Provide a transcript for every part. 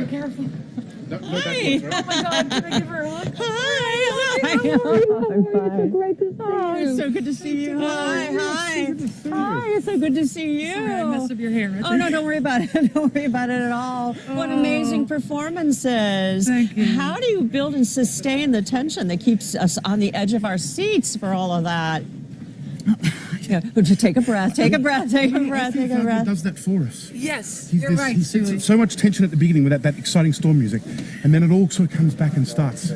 careful. No, Hi. Oh my God, can I give her a hug? Hi. How are you? I'm fine. So great to see Oh, you. it's so good to see you. Hi. Hi, it's so good to see you. Sorry, I messed up your hair. Oh, no, don't worry about it. Don't worry about it at all. What amazing performances. Thank you. How do you build and sustain the tension that keeps us on the edge of our seats for all of that? Yeah, just take a breath, take a breath, take a breath, take a He breath. does that for us. Yes, He's you're this- right, He sits Julie. at so much tension at the beginning with that exciting storm music, and then it all sort of comes back and starts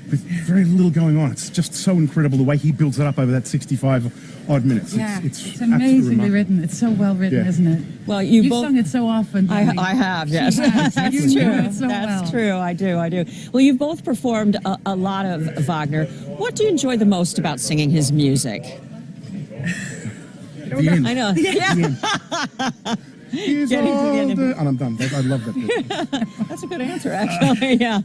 with very little going on. It's just so incredible the way he builds it up over that 65 odd minutes. Yeah, It's it's amazingly absolutely written. It's so well written, Yeah. isn't it? Well, you You've both. sung it so often. I Julie. have, yes. She has. That's You true. know it so That's well. true. I do. Well, you've both performed a lot of Wagner. What do you enjoy the most about singing his music? The end. I know. Yeah, He's Getting to the end of older. And I'm done. I love that bit. that's a good answer, actually. Yeah.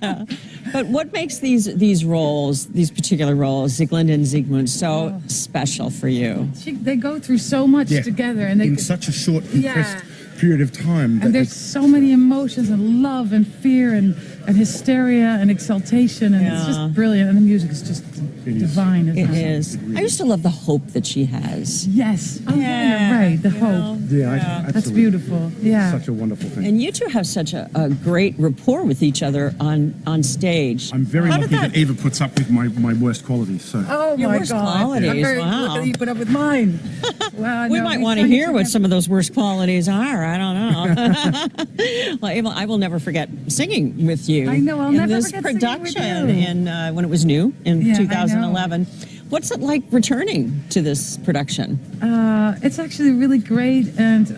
But what makes these roles, these particular roles, Sieglinde and Siegmund, so special for you? They go through so much Yeah. together, and they In such a short, compressed period of time. and that there's so many emotions and love and fear and hysteria and exultation, and it's Yeah. just brilliant. And the music is just It is. divine. It Isn't it? is. I used to love the hope that she has. Yes. Oh, yeah, you're right. The hope. That's That's beautiful. Yeah. Such a wonderful thing. And you two have such a great rapport with each other on stage. I'm very How lucky did that Eva puts up with my worst qualities. So Oh Your my worst God! qualities, I'm very, wow. Look at you put up with mine. Wow, We no, might want to sang hear what together. some of those worst qualities are. I don't know. Well, Ava, I will never forget singing with you. I know, I'll in never this forget singing with production you. in when it was new in Yeah, I know. 2011. What's it like returning to this production? It's actually really great and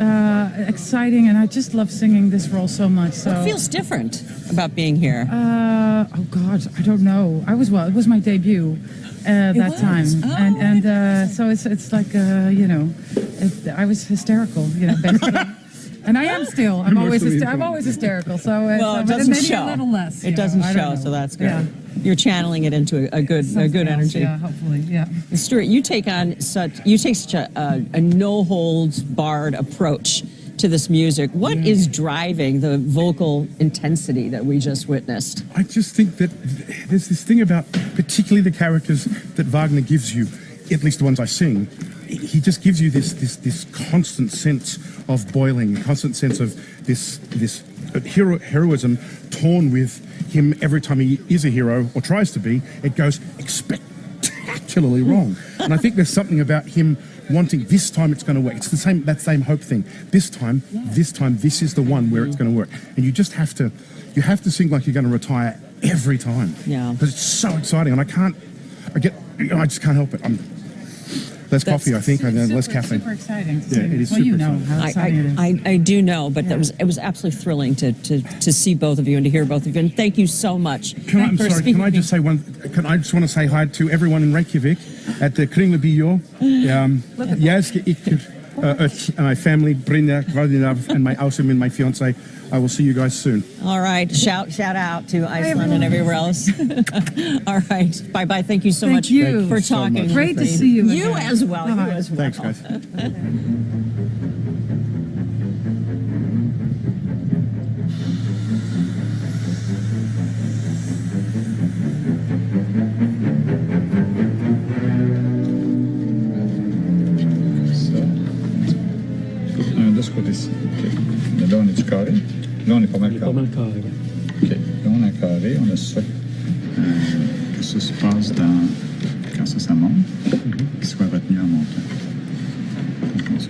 exciting, and I just love singing this role so much. So What feels different about being here? oh God, I don't know. It was my debut that was? time, Oh, and so it's like I was hysterical, basically. And I am still. I'm always hysterical. So Well, it but doesn't maybe show. a little less. It doesn't I don't show, know. so that's good. Yeah. You're channeling it into a good Something else, energy. Yeah, hopefully. Yeah. And Stuart, you take such a no holds barred approach to this music. What is driving the vocal intensity that we just witnessed? I just think that there's this thing about particularly the characters that Wagner gives you, at least the ones I sing. He just gives you this constant sense of boiling, constant sense of this heroism torn with him every time he is a hero or tries to be. It goes spectacularly wrong, and I think there's something about him wanting this time it's going to work. It's that same hope thing. This time, this is the one where it's going to work, and you have to sing like you're going to retire every time. Yeah. Because it's so exciting, and I just can't help it. Less coffee, I think, and less caffeine. Super exciting. Yeah, it is Well, you super know exciting. how exciting it is. I do know, but it was absolutely thrilling to see both of you and to hear both of you. And thank you so much. I'm for sorry, speaking can I with me. just say I just want to say hi to everyone in Reykjavik at the Kringla Bio. Jaske Iker, my family, Brynja, Valdinav, and my Ausum and my fiance. I will see you guys soon. All right, shout out to Iceland and everywhere else. All right, bye bye. Thank you so Thank much you. for so talking. much. with Great to me. see you You again. as well. You Bye. as well. Thanks, guys. Så. De ce côté-ci. OK. Mais là, on est du carré. Là, on est pas mal carré. OK. Là, on est carré. On a ça. Que ça se passe quand ça monte, qu'il soit retenu en montant. Comme ça.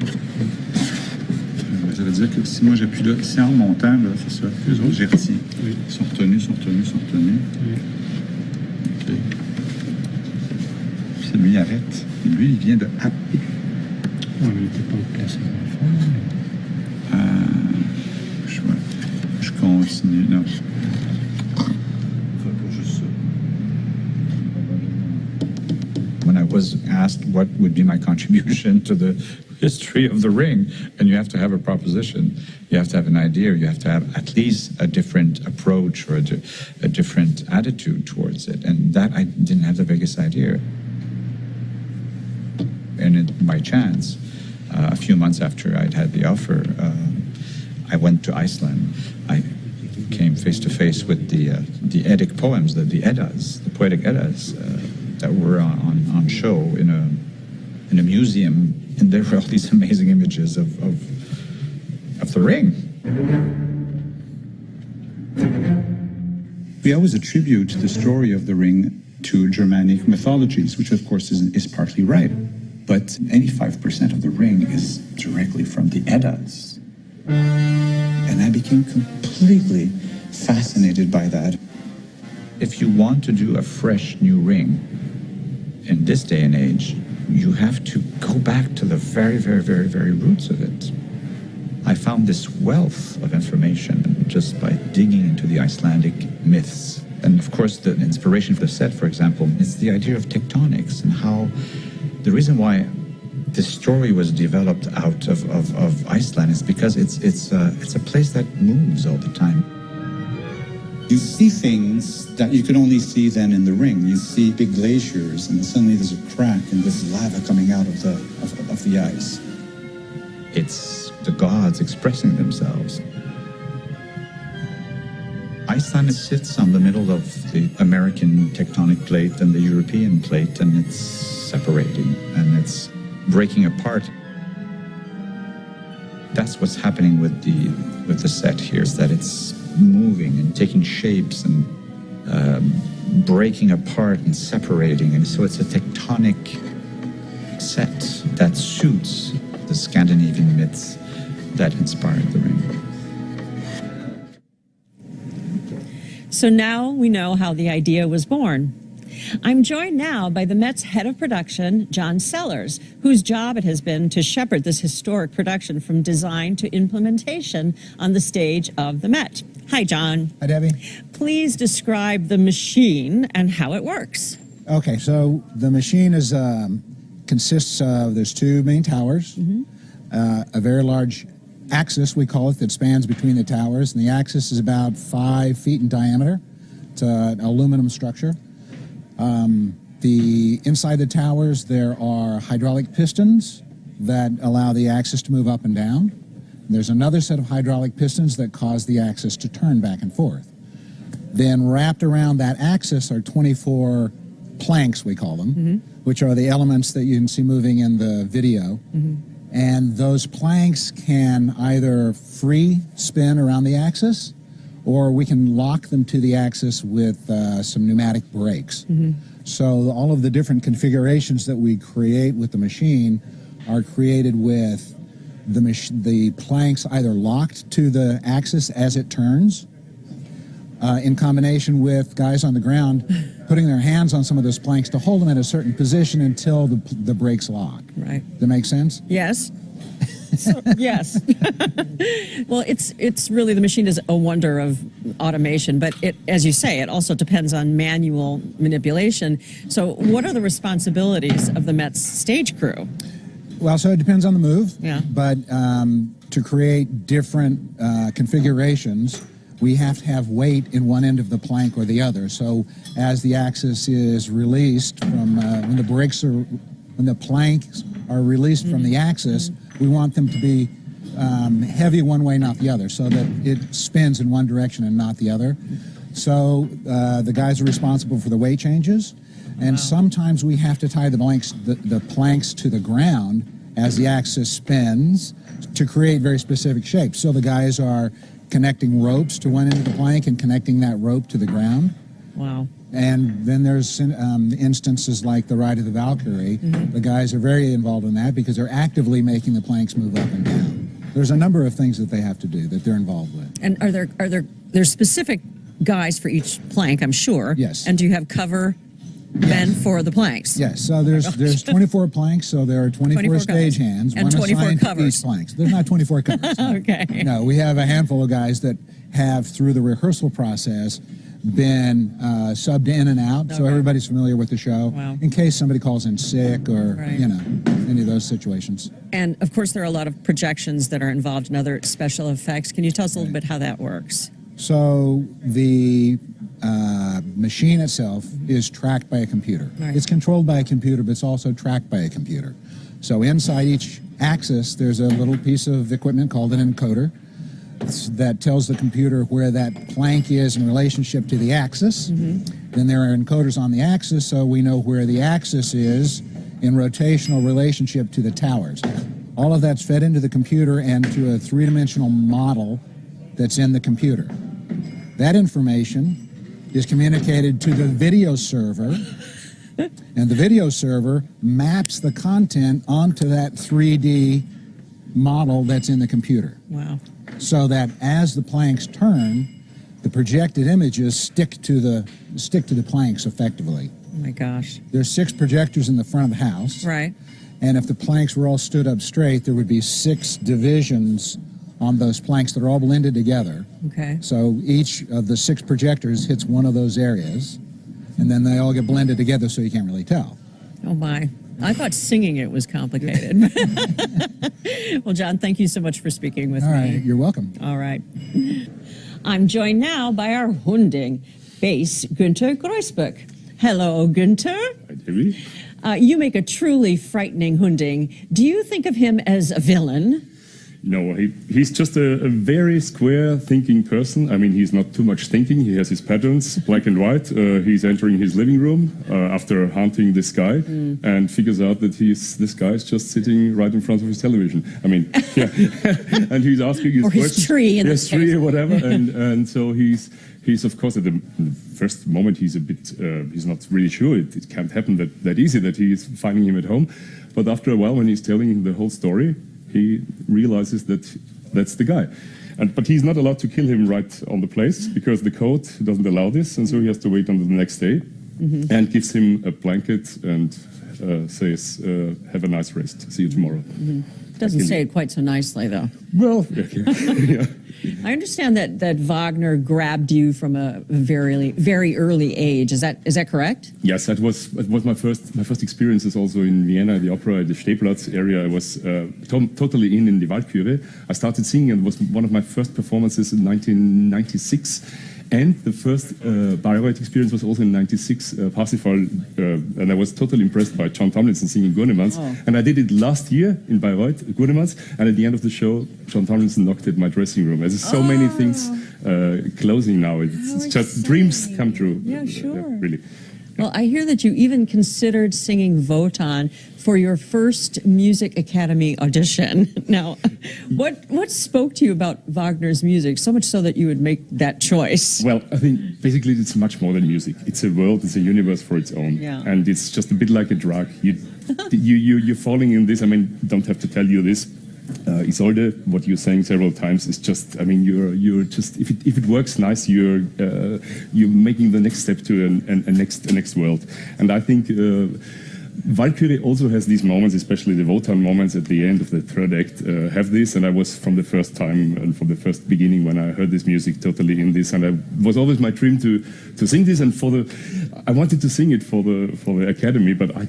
Ça veut dire que si moi j'appuie là, si en montant, là, c'est ça. Les autres, j'ai retiens. Ils sont retenus. OK. Puis lui, il arrête. Et lui, il vient de happer. Je continue. Non. When I was asked what would be my contribution to the history of the ring, and you have to have a proposition, you have to have an idea, you have to have at least a different approach or a different attitude towards it. And that I didn't have the biggest idea. And by chance, a few months after I'd had the offer, I went to Iceland. came face to face with the Eddic poems, the Eddas, the poetic Eddas that were on show in a museum, and there were all these amazing images of the ring. We always attribute the story of the ring to Germanic mythologies, which of course is partly right. But 85% of the ring is directly from the Eddas. And I became completely fascinated by that. If you want to do a fresh new ring in this day and age, you have to go back to the very, very, very, very roots of it. I found this wealth of information just by digging into the Icelandic myths. And of course, the inspiration for the set, for example, is the idea of tectonics and how the reason why this story was developed out of Iceland is because it's a place that moves all the time. You see things that you could only see then in the ring. You see big glaciers, and suddenly there's a crack, and there's lava coming out of the ice. It's the gods expressing themselves. Iceland sits on the middle of the American tectonic plate and the European plate, and it's separating and it's breaking apart. That's what's happening with the set here, is that it's moving and taking shapes and breaking apart and separating, and so it's a tectonic set that suits the Scandinavian myths that inspired the ring. So now we know how the idea was born. I'm joined now by the Met's head of production, John Sellers, whose job it has been to shepherd this historic production from design to implementation on the stage of the Met. Hi, John. Hi, Debbie. Please describe the machine and how it works. Okay, so the machine consists of, there's two main towers, a very large axis, we call it, that spans between the towers, and the axis is about 5 feet in diameter. It's an aluminum structure. Inside the towers, there are hydraulic pistons that allow the axis to move up and down. There's another set of hydraulic pistons that cause the axis to turn back and forth. Then wrapped around that axis are 24 planks, we call them, which are the elements that you can see moving in the video. And those planks can either free spin around the axis, or we can lock them to the axis with some pneumatic brakes. So all of the different configurations that we create with the machine are created with the planks either locked to the axis as it turns, in combination with guys on the ground putting their hands on some of those planks to hold them at a certain position until the brakes lock. Right. Does that make sense? Yes. Yes. Well, it's really, the machine is a wonder of automation, but it, as you say, it also depends on manual manipulation. So what are the responsibilities of the Met's stage crew? Well, so it depends on the move. Yeah. But to create different configurations, we have to have weight in one end of the plank or the other. So as the axis is released from when the planks are released from the axis, we want them to be heavy one way, not the other, so that it spins in one direction and not the other. So the guys are responsible for the weight changes, and sometimes we have to tie the planks to the ground as the axis spins to create very specific shapes. So the guys are connecting ropes to one end of the plank and connecting that rope to the ground. Wow. And then there's instances like the Ride of the Valkyrie. The guys are very involved in that because they're actively making the planks move up and down. There's a number of things that they have to do that they're involved with. And are there specific guys for each plank, I'm sure? Yes. And do you have cover men for the planks? Yes, so there's 24 planks, so there are 24 stage hands. And one 24 assigned to covers. each planks. There's not 24 covers. No. Okay. No, we have a handful of guys that have, through the rehearsal process, been subbed in and out, so everybody's familiar with the show. Wow. In case somebody calls in sick or, Right. any of those situations. And of course, there are a lot of projections that are involved in other special effects. Can you tell us a little bit how that works? So the machine itself is tracked by a computer. Right. It's controlled by a computer, but it's also tracked by a computer. So inside each axis, there's a little piece of equipment called an encoder depths that tells the computer where that plank is in relationship to the axis. Then there are encoders on the axis, so we know where the axis is in rotational relationship to the towers. All of that's fed into the computer and to a three-dimensional model that's in the computer. That information is communicated to the video server, and the video server maps the content onto that 3D model that's in the computer. Wow. So that as the planks turn, the projected images stick to the planks effectively. Oh my gosh. There's 6 projectors in the front of the house. Right. And if the planks were all stood up straight, there would be 6 divisions on those planks that are all blended together. Okay. So each of the 6 projectors hits one of those areas, and then they all get blended together so you can't really tell. Oh my. I thought singing it was complicated. Well, John, thank you so much for speaking with All me. right, you're welcome. All right. I'm joined now by our Hunding bass, Günther Greusbeck. Hello, Günther. Hi, Debbie. You make a truly frightening Hunding. Do you think of him as a villain? No, he's just a very square thinking person. I mean, he's not too much thinking. He has his patterns, black and white. He's entering his living room after hunting this guy and figures out that this guy is just sitting right in front of his television. I mean, yeah. And he's asking his Or his questions. tree in Yes, this tree case. or whatever. And so he's of course at the first moment he's a bit he's not really sure. It can't happen that easy that he is finding him at home. But after a while, when he's telling him the whole story, he realizes that that's the guy. But he's not allowed to kill him right on the place because the code doesn't allow this, and so he has to wait until the next day and gives him a blanket and says, have a nice rest. See you tomorrow. Doesn't say it quite so nicely, though. Well, okay. Yeah. I understand that Wagner grabbed you from a very early age. Is that correct? Yes, that was my first experiences also in Vienna, the opera, the Stehplatz area. I was totally in the Walküre. I started singing, and it was one of my first performances in 1996. And the first Bayreuth experience was also in '96, Parsifal, and I was totally impressed by John Tomlinson singing Gurnemanz. Oh. And I did it last year in Bayreuth, Gurnemanz, and at the end of the show, John Tomlinson knocked at my dressing room. There's so many things closing now. It's just dreams come true. Yeah, sure. Really. Well, I hear that you even considered singing Wotan for your first Music Academy audition. Now, what spoke to you about Wagner's music, so much so that you would make that choice? Well, I think basically it's much more than music. It's a world, it's a universe for its own. Yeah. And it's just a bit like a drug. You're falling in this. I mean, don't have to tell you this. Isolde, what you're saying several times is just, I mean, you're just, if it works nice, you're making the next step to a next world. And I think Walküre also has these moments, especially the Wotan moments at the end of the third act, have this. And I was from the first time and from the first beginning when I heard this music totally in this. And it was always my dream to sing this. And I wanted to sing it for the academy, but I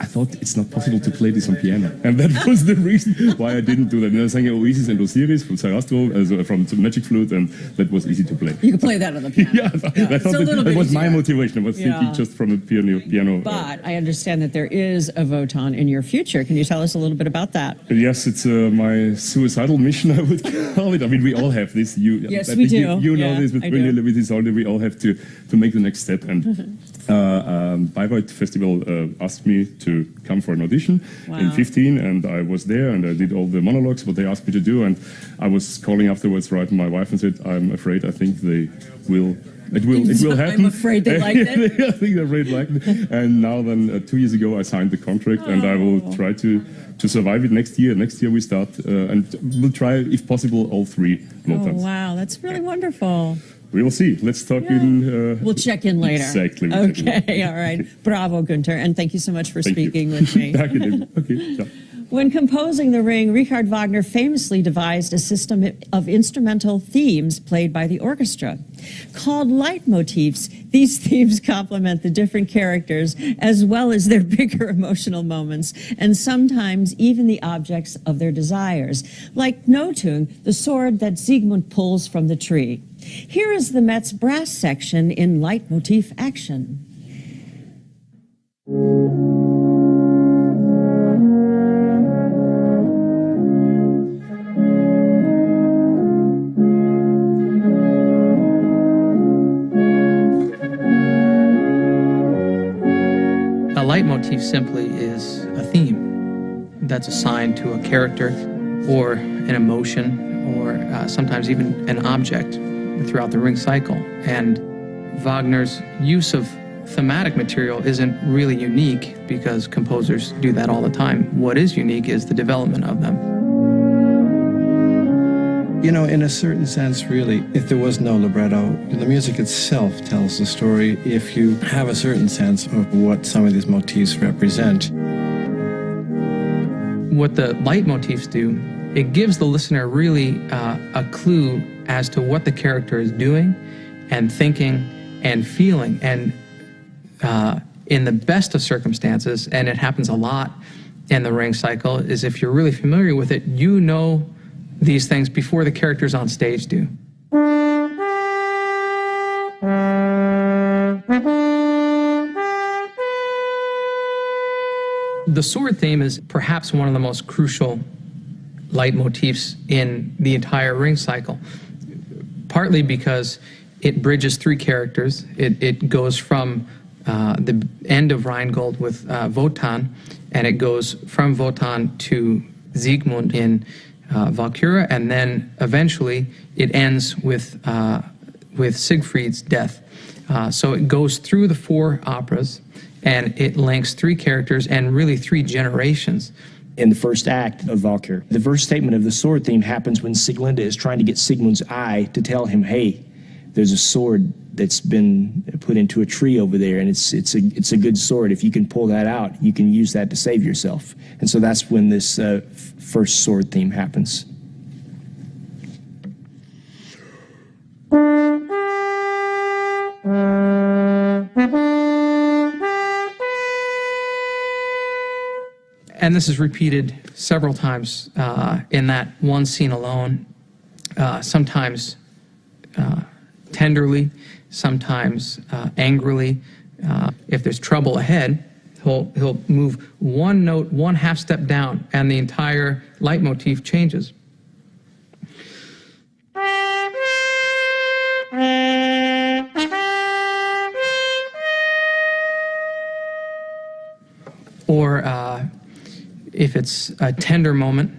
thought it's not possible to play this on piano. And that was the reason why I didn't do that. And I sang Oasis and Osiris from Sarastro, from Magic Flute, and that was easy to play. You could play that on the piano. Yeah, I thought that was my motivation. I was thinking just from a piano. But I understand that there is a Wotan in your future. Can you tell us a little bit about that? Yes, it's my suicidal mission, I would call it. I mean, we all have this. Yes, we do. You know Yeah, this with I do. with Isolde. We all have to make the next step. And Bayreuth Festival asked me to come for an audition in Wow. 15, and I was there and I did all the monologues what they asked me to do. And I was calling afterwards, right, to my wife and said, I'm afraid I think they will. It will happen. I'm afraid they liked it. I think they're afraid liked it. And now then, 2 years ago, I signed the contract, and I will try to survive it next year. Next year we start, and we'll try, if possible, all 3 Oh, Wotans. wow. That's really wonderful. We will see. Let's talk in. We'll check in later. Exactly. We'll check in. Okay, all right. Bravo, Günther. And thank you so much for Thank you. speaking with me. Danke, David. Okay, ciao. When composing The Ring, Richard Wagner famously devised a system of instrumental themes played by the orchestra. Called leitmotifs, these themes complement the different characters as well as their bigger emotional moments, and sometimes even the objects of their desires, like Notung, the sword that Siegmund pulls from the tree. Here is the Met's brass section in leitmotif action. A leitmotif simply is a theme that's assigned to a character or an emotion or sometimes even an object throughout the Ring cycle. And Wagner's use of thematic material isn't really unique because composers do that all the time. What is unique is the development of them. You know, in a certain sense, really, if there was no libretto, the music itself tells the story if you have a certain sense of what some of these motifs represent. What the leitmotifs do, it gives the listener really a clue as to what the character is doing and thinking and feeling. And in the best of circumstances, and it happens a lot in the Ring cycle, is if you're really familiar with it, you know these things before the characters on stage do. The sword theme is perhaps one of the most crucial leitmotifs in the entire Ring cycle, partly because it bridges three characters. It goes from the end of Rheingold with Wotan, and it goes from Wotan to Siegmund in Valkyria, and then eventually it ends with Siegfried's death. So it goes through the four operas, and it links three characters and really three generations. In the first act of Valkyr, the first statement of the sword theme happens when Sieglinde is trying to get Siegmund's eye to tell him, hey, there's a sword that's been put into a tree over there, and it's a good sword. If you can pull that out, you can use that to save yourself. And so that's when this first sword theme happens. And this is repeated several times in that one scene alone, sometimes tenderly, sometimes angrily. If there's trouble ahead, he'll move one note, one half step down, and the entire leitmotif changes. Or if it's a tender moment,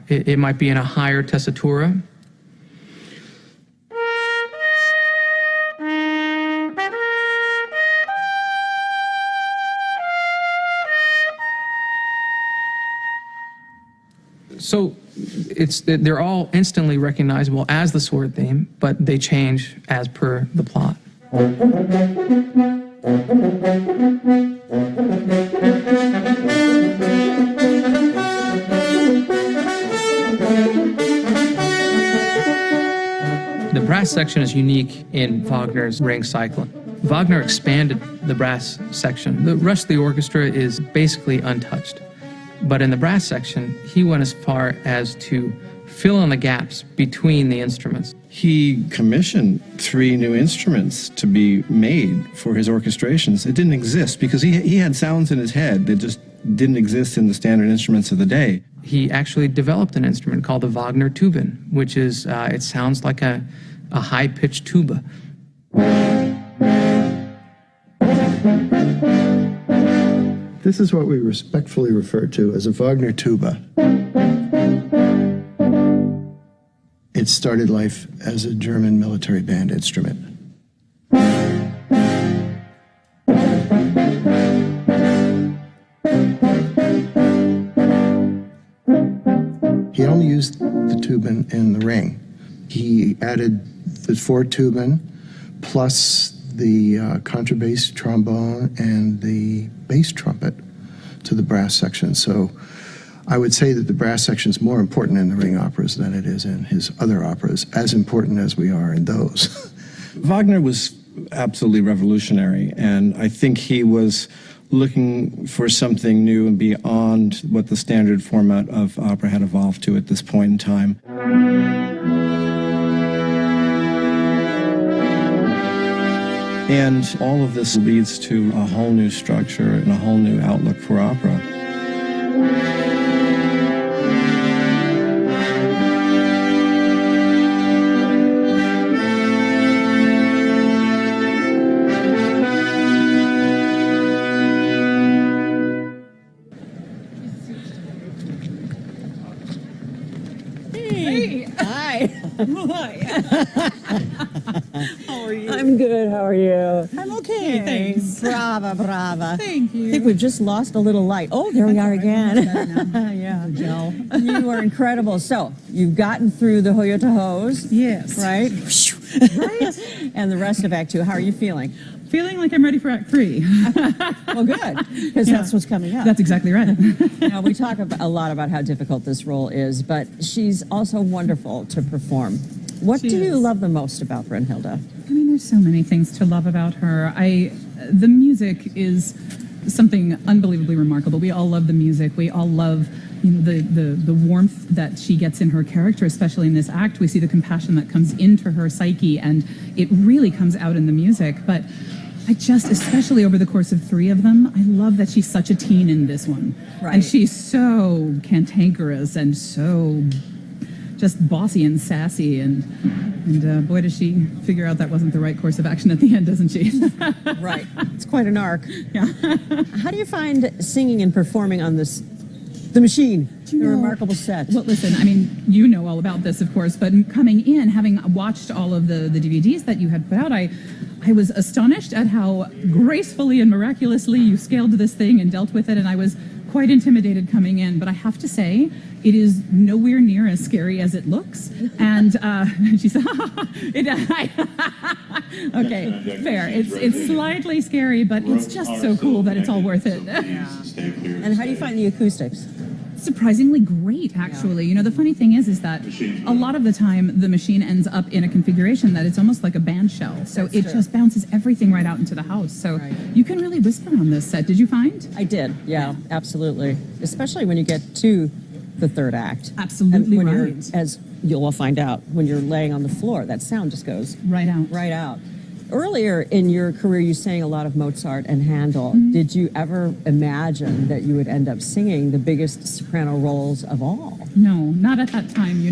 it might be in a higher tessitura. So they're all instantly recognizable as the sword theme, but they change as per the plot. The brass section is unique in Wagner's Ring cycle. Wagner expanded the brass section. The rest of the orchestra is basically untouched. But in the brass section, he went as far as to fill in the gaps between the instruments. He commissioned 3 new instruments to be made for his orchestrations. It didn't exist because he had sounds in his head that just didn't exist in the standard instruments of the day. He actually developed an instrument called the Wagner Tuban, which is, it sounds like a high-pitched tuba. This is what we respectfully refer to as a Wagner tuba. It started life as a German military band instrument. He only used the tuban in the Ring. He added the 4 tuban plus the contrabass trombone and the bass trumpet to the brass section. So I would say that the brass section is more important in the Ring operas than it is in his other operas, as important as we are in those. Wagner was absolutely revolutionary, and I think he was looking for something new and beyond what the standard format of opera had evolved to at this point in time. And all of this leads to a whole new structure and a whole new outlook for opera. How are you? I'm good. How are you? I'm okay, thanks. Brava, brava. Thank you. I think we've just lost a little light. Oh, there we are again. Yeah. Gel. You are incredible. So you've gotten through the Hoyo to Hose, Yes. right? Right. And the rest of Act 2. How are you feeling? Feeling like I'm ready for Act 3. Well, good, because that's what's coming up. That's exactly right. Now, we talk a lot about how difficult this role is, but she's also wonderful to perform. What She do you is. love the most about Brunhilde? I mean, there's so many things to love about her. The music is something unbelievably remarkable. We all love the music. We all love, the warmth that she gets in her character, especially in this act. We see the compassion that comes into her psyche, and it really comes out in the music. But I just, especially over the course of 3 of them, I love that she's such a teen in this one. Right. And she's so cantankerous and so just bossy and sassy, and boy, does she figure out that wasn't the right course of action at the end, doesn't she? Right. It's quite an arc. Yeah. How do you find singing and performing on the machine, the remarkable set? Well, listen, I mean, you know all about this, of course, but coming in, having watched all of the DVDs that you had put out, I was astonished at how gracefully and miraculously you scaled this thing and dealt with it, and I was quite intimidated coming in, but I have to say, it is nowhere near as scary as it looks. And she said, okay, fair. It's slightly scary, but it's just so cool that it's all worth it. And how do you find the acoustics? Surprisingly great, actually. The funny thing is that a lot of the time the machine ends up in a configuration that it's almost like a band shell. So it just bounces everything right out into the house. So you can really whisper on this set. Did you find? I did, yeah, absolutely. Especially when you get to the 3rd act. Absolutely And when right. you're, as you'll find out, when you're laying on the floor, that sound just goes Right out. right out. Earlier in your career, you sang a lot of Mozart and Handel. Did you ever imagine that you would end up singing the biggest soprano roles of all? No, not at that time,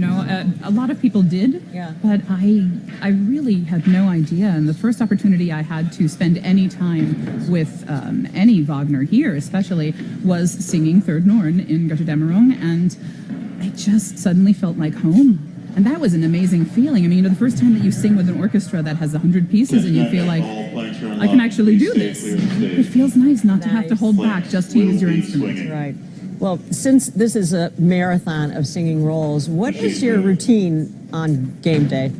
A lot of people did, Yeah. but I really had no idea. And the first opportunity I had to spend any time with any Wagner here, especially, was singing Third Norn in Götterdämmerung, and I just suddenly felt like home. And that was an amazing feeling. I mean, the first time that you sing with an orchestra that has 100 pieces and you feel like, I can actually do this. It feels nice not to have to hold back just to use your instrument. Right. Well, since this is a marathon of singing roles, what is your routine on game day?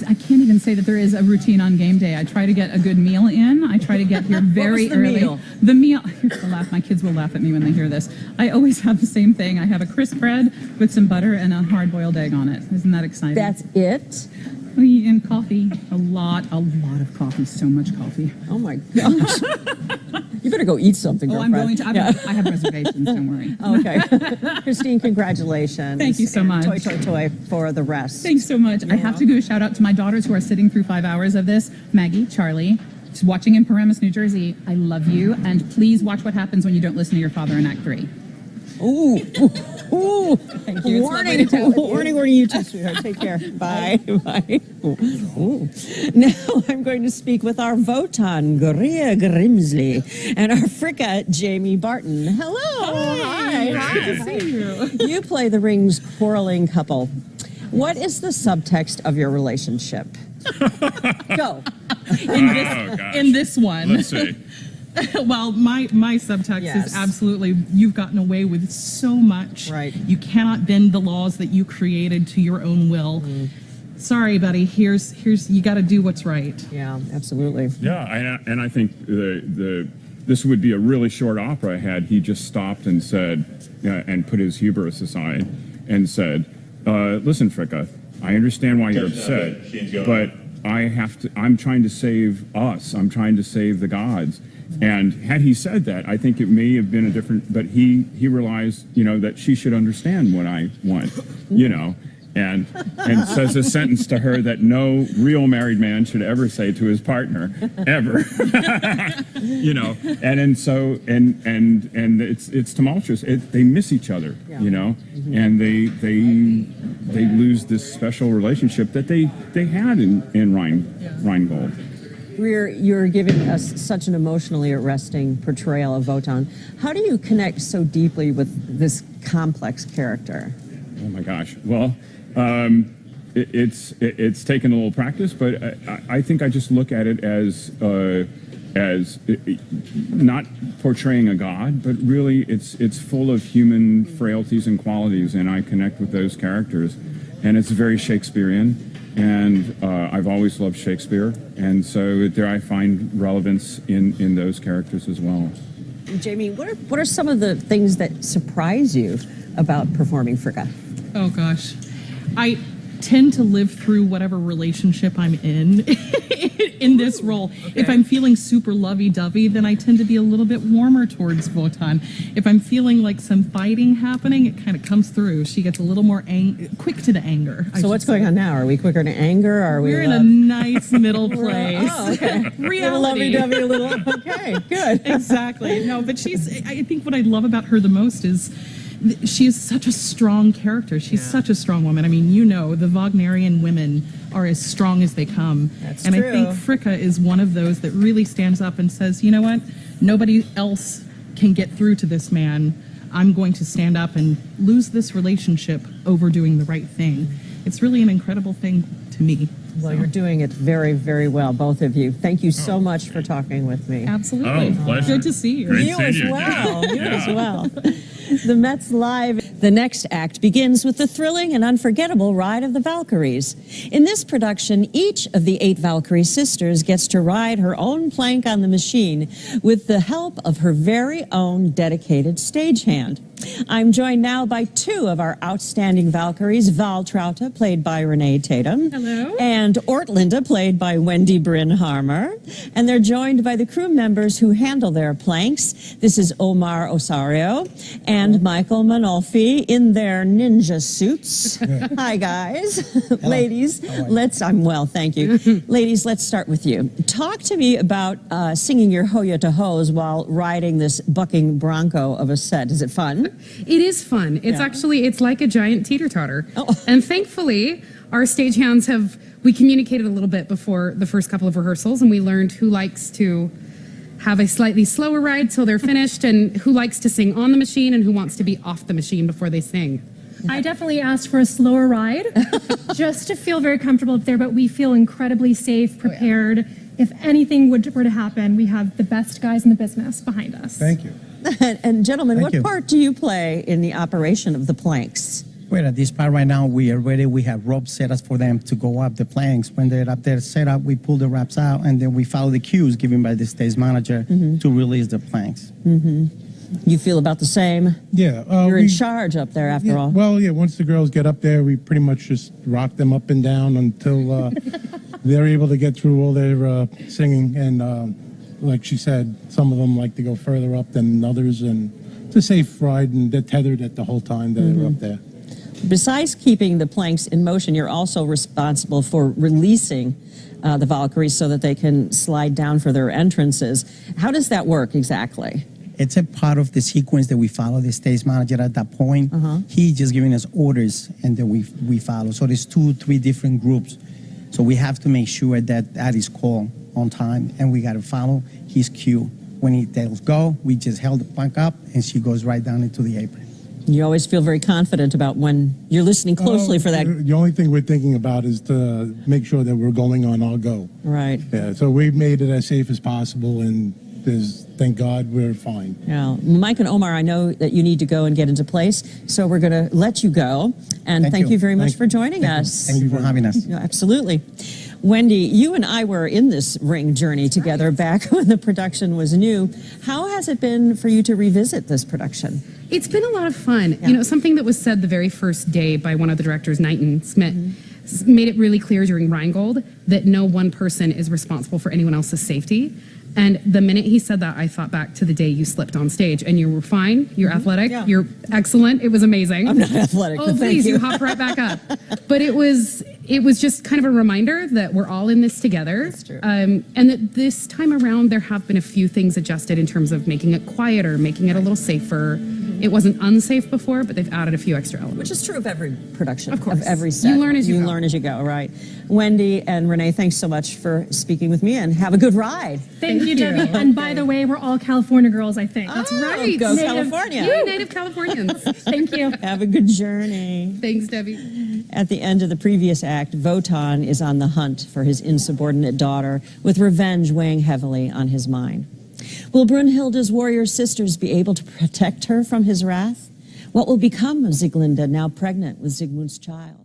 I can't even say that there is a routine on game day. I try to get a good meal in. I try to get here very the early. meal? The meal. Here's the laugh. My kids will laugh at me when they hear this. I always have the same thing. I have a crisp bread with some butter and a hard-boiled egg on it. Isn't that exciting? That's it? And coffee. A lot of coffee. So much coffee. Oh my gosh. You better go eat something, Oh, girlfriend. I'm going to. I have reservations. Don't worry. Okay. Christine, congratulations. Thank you so And much. Toy, toy, toy for the rest. Thanks so much. I have to do a shout out to my daughters who are sitting through 5 hours of this. Maggie, Charlie, just watching in Paramus, New Jersey. I love you, and please watch what happens when you don't listen to your father in Act 3. Ooh. Ooh. Thank you. It's lovely Warning. to chat with you. Warning, you too, sweetheart. Take care. Bye. Bye. Ooh. Now I'm going to speak with our Wotan, Goria Grimsley, and our Fricka, Jamie Barton. Hello. Hi. Good to see you. You play the Ring's quarreling couple. What is the subtext of your relationship? Go. In this one. Let's see. Well, my subtext Yes. is absolutely, you've gotten away with so much. Right. You cannot bend the laws that you created to your own will. Sorry, buddy. Here's you got to do what's right. Yeah, absolutely. Yeah, and I think this would be a really short opera had he just stopped and said, and put his hubris aside and said, listen, Fricka, I understand why you're upset, but I'm trying to save us. I'm trying to save the gods. And had he said that, I think it may have been a different, but he realized, that she should understand what I want, and says a sentence to her that no real married man should ever say to his partner, ever. And it's tumultuous. They miss each other, and they lose this special relationship that they had in Rheingold. You're giving us such an emotionally arresting portrayal of Wotan. How do you connect so deeply with this complex character? Oh my gosh. Well, it's taken a little practice, but I think I just look at it as not portraying a god, but really it's full of human frailties and qualities, and I connect with those characters, and it's very Shakespearean. And I've always loved Shakespeare, and so there I find relevance in those characters as well. Jamie, what are some of the things that surprise you about performing Fricka? Oh gosh, I tend to live through whatever relationship I'm in this role. Okay. If I'm feeling super lovey-dovey, then I tend to be a little bit warmer towards Wotan. If I'm feeling like some fighting happening, it kind of comes through. She gets a little more quick to the anger. So what's going on now? Are we quicker to anger? Are we? We're in a nice middle place. Oh, okay. Reality. Lovey-dovey a little. Okay, good. Exactly. No, but I think what I love about her the most is she is such a strong character. She's such a strong woman. I mean, the Wagnerian women are as strong as they come. That's and true. I think Fricka is one of those that really stands up and says, you know what? Nobody else can get through to this man. I'm going to stand up and lose this relationship over doing the right thing. It's really an incredible thing to me. Well, you're doing it very, very well, both of you. Thank you so much for talking with me. Absolutely. Oh, pleasure. Good to see you. Great You seeing as you. well. You Yeah. as well. The Mets Live. The next act begins with the thrilling and unforgettable ride of the Valkyries. In this production, each of the 8 Valkyrie sisters gets to ride her own plank on the machine with the help of her very own dedicated stagehand. I'm joined now by 2 of our outstanding Valkyries, Val Trauta, played by Renee Tatum. Hello. And Ortlinda, played by Wendy Bryn Harmer. And they're joined by the crew members who handle their planks. This is Omar Osario and Michael Manolfi in their ninja suits. Hi, guys. Ladies, I'm well, thank you. Ladies, let's start with you. Talk to me about singing your Hoya to Hose while riding this bucking bronco of a set. Is it fun? It is fun. It's actually, it's like a giant teeter-totter. And thankfully, our stagehands we communicated a little bit before the first couple of rehearsals, and we learned who likes to have a slightly slower ride till they're finished, and who likes to sing on the machine, and who wants to be off the machine before they sing. I definitely asked for a slower ride just to feel very comfortable up there, but we feel incredibly safe, prepared. If anything were to happen, we have the best guys in the business behind us. Thank you. And gentlemen, Thank what you. part do you play in the operation of the planks? Well, at this part right now, we are ready. We have rope set us for them to go up the planks. When they're up there set up, we pull the wraps out, and then we follow the cues given by the stage manager to release the planks. You feel about the same? Yeah. You're in charge up there after all. Well, yeah, once the girls get up there, we pretty much just rock them up and down until they're able to get through all their singing. And like she said, some of them like to go further up than others, and it's a safe ride, and they're tethered at the whole time that they're up there. Besides keeping the planks in motion, you're also responsible for releasing the Valkyries so that they can slide down for their entrances. How does that work exactly? It's a part of the sequence that we follow. The stage manager at that point, he just giving us orders, and then we follow. So there's 2-3 different groups. So we have to make sure that is called on time, and we got to follow his cue. When he tells go, we just held the plank up, and she goes right down into the apron. You always feel very confident about when you're listening closely for that. The only thing we're thinking about is to make sure that we're going on our go. Right. Yeah, so we've made it as safe as possible, and thank God we're fine. Yeah. Mike and Omar, I know that you need to go and get into place, so we're going to let you go. And thank you very much for joining us. Thank you for having us. Yeah, absolutely. Wendy, you and I were in this ring journey together back when the production was new. How has it been for you to revisit this production? It's been a lot of fun. You know, something that was said the very first day by one of the directors, Knighton Smith, made it really clear during Rheingold that no one person is responsible for anyone else's safety. And the minute he said that, I thought back to the day you slipped on stage, and you were fine, you're athletic, you're excellent, it was amazing. I'm not athletic, Oh, but thank please, you. you hopped right back up. But it was just kind of a reminder that we're all in this together. That's true. And that this time around, there have been a few things adjusted in terms of making it quieter, making it a little safer. It wasn't unsafe before, but they've added a few extra elements. Which is true of every production, Of course. every set. You learn as you go. learn as you go, right? Wendy and Renee, thanks so much for speaking with me, and have a good ride. Thank you, Debbie. And by the way, we're all California girls, I think. That's right. Go Native- California. Yay, native Californians. Thank you. Have a good journey. Thanks, Debbie. At the end of the previous act, Wotan is on the hunt for his insubordinate daughter, with revenge weighing heavily on his mind. Will Brunhilde's warrior sisters be able to protect her from his wrath? What will become of Sieglinde, now pregnant with Sigmund's child?